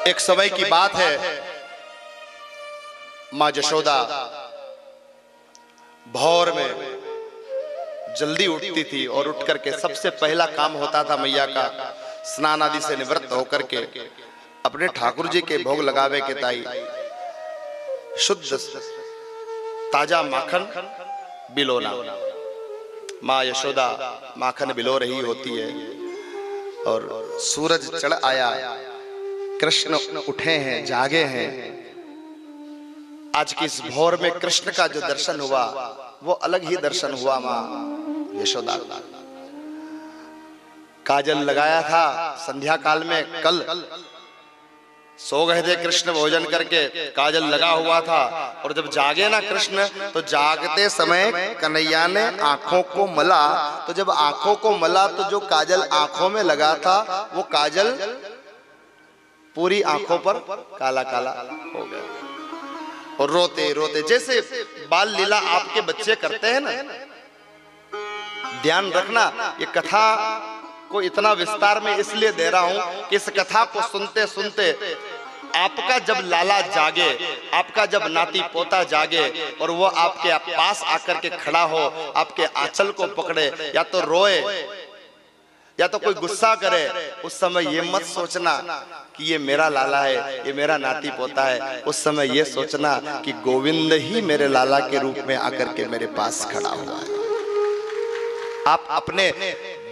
एक समय की बात है, मां यशोदा भोर में जल्दी उठती थी और उठ करके सबसे पहला काम होता था मैया का स्नान आदि से निवृत्त होकर के अपने ठाकुर जी के भोग लगावे के ताई शुद्ध ताजा माखन बिलोना। मां यशोदा माखन बिलो रही होती है और सूरज चढ़ आया, कृष्ण उठे हैं, जागे हैं। आज की इस भोर में कृष्ण का जो दर्शन हुआ वो अलग ही दर्शन हुआ। मां यशोदा काजल लगाया था संध्या काल में, कल सो गए थे कृष्ण भोजन करके, काजल लगा हुआ था और जब जागे ना कृष्ण तो जागते समय कन्हैया ने आंखों को मला, तो जब आंखों को मला तो जो काजल आंखों में लगा था वो काजल पूरी आंखों पर काला काला हो गया और रोते रोते, जैसे बाल लीला आपके बच्चे करते हैं ना। ध्यान रखना, ये कथा को इतना विस्तार में इसलिए दे रहा हूं कि इस कथा को सुनते सुनते आपका जब लाला जागे, आपका जब नाती पोता जागे और वो आपके पास आकर के खड़ा हो, आपके आंचल को पकड़े, या तो रोए या तो कोई गुस्सा करे, उस समय ये मत सोचना कि ये मेरा लाला है, ये मेरा नाती पोता है। उस समय ये सोचना कि गोविंद ही मेरे लाला के रूप में आकर के मेरे पास खड़ा हुआ है। आप अपने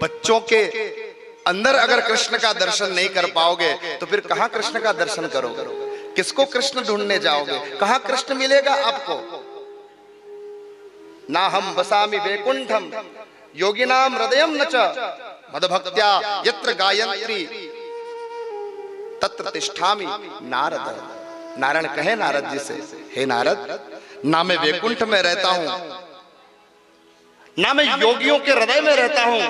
बच्चों के अंदर अगर कृष्ण का दर्शन नहीं कर पाओगे तो फिर कहां कृष्ण का दर्शन करोगे? किसको कृष्ण ढूंढने जाओगे? कहां कृष्ण मिलेगा आपको? ना हम बसामि वैकुंठम योगिनाम हृदयम न च मदभक्त्या यत्र गायत्री तत्र तिष्ठामि नारद। नारायण कहे नारद जी से, हे नारद, ना मैं वैकुंठ में रहता हूं, ना मैं योगियों के हृदय में रहता हूं।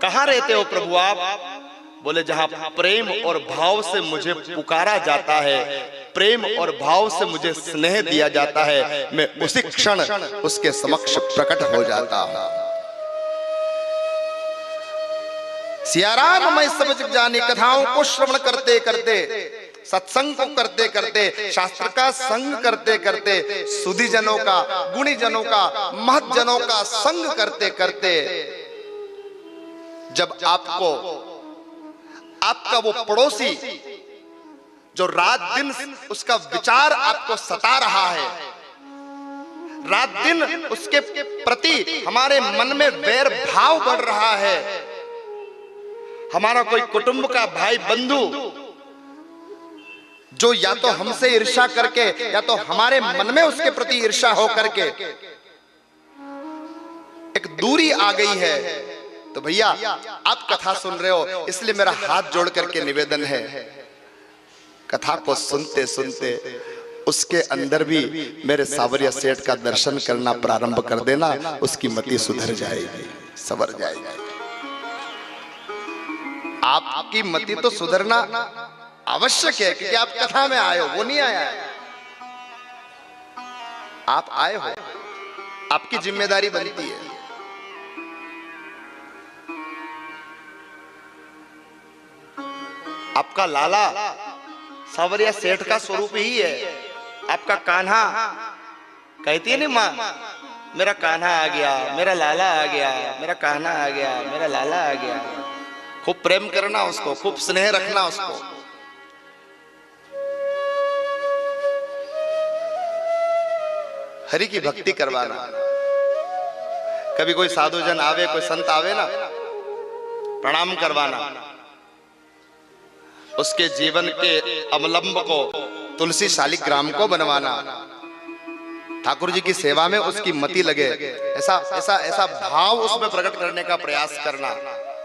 कहां रहते हो प्रभु आप? बोले जहां प्रेम और भाव से मुझे पुकारा जाता है, प्रेम और भाव से मुझे स्नेह दिया जाता है, मैं उसी क्षण उसके समक्ष प्रकट हो जाता हूं। सियाराम मैं सब जग जानी, कथाओं को श्रवण करते करते, सत्संग को करते करते, शास्त्र का संग करते करते, सुधी जनों का, गुणी जनों का, महत जनों का संग करते करते, जब आपको आपका वो पड़ोसी जो रात दिन उसका विचार आपको सता रहा है, रात दिन उसके प्रति हमारे मन में वैर भाव बढ़ रहा है, हमारा कोई कुटुंब का भाई बंधु जो या तो हमसे ईर्ष्या करके या तो हमारे मन में उसके प्रति ईर्ष्या हो करके एक दूरी आ गई है, तो भैया आप कथा सुन रहे हो इसलिए मेरा हाथ जोड़ करके निवेदन है, कथा को सुनते सुनते उसके अंदर भी मेरे सावरिया सेठ का दर्शन करना प्रारंभ कर देना, उसकी मति सुधर जाएगी, सवर जाएगी। आपकी मति तो सुधरना आवश्यक है क्योंकि आप कथा में आए हो, वो नहीं आया है, आप आए हो, आपकी जिम्मेदारी बनती है। आपका लाला सावरिया सेठ का स्वरूप ही है, आपका कान्हा, कहती है नहीं मां, मेरा कान्हा आ गया, मेरा लाला आ गया, मेरा कान्हा आ गया, मेरा लाला आ गया। खूब प्रेम करना उसको, खूब स्नेह रखना उसको। हरि की भक्ति करवाना। कभी कोई साधु जन आवे, कोई संत आवे ना, प्रणाम करवाना, उसके जीवन के अवलंब को, तुलसी शालिग्राम को बनवाना, ठाकुर जी की सेवा में उसकी मति लगे, ऐसा ऐसा ऐसा भाव उसमें प्रकट करने का प्रयास करना।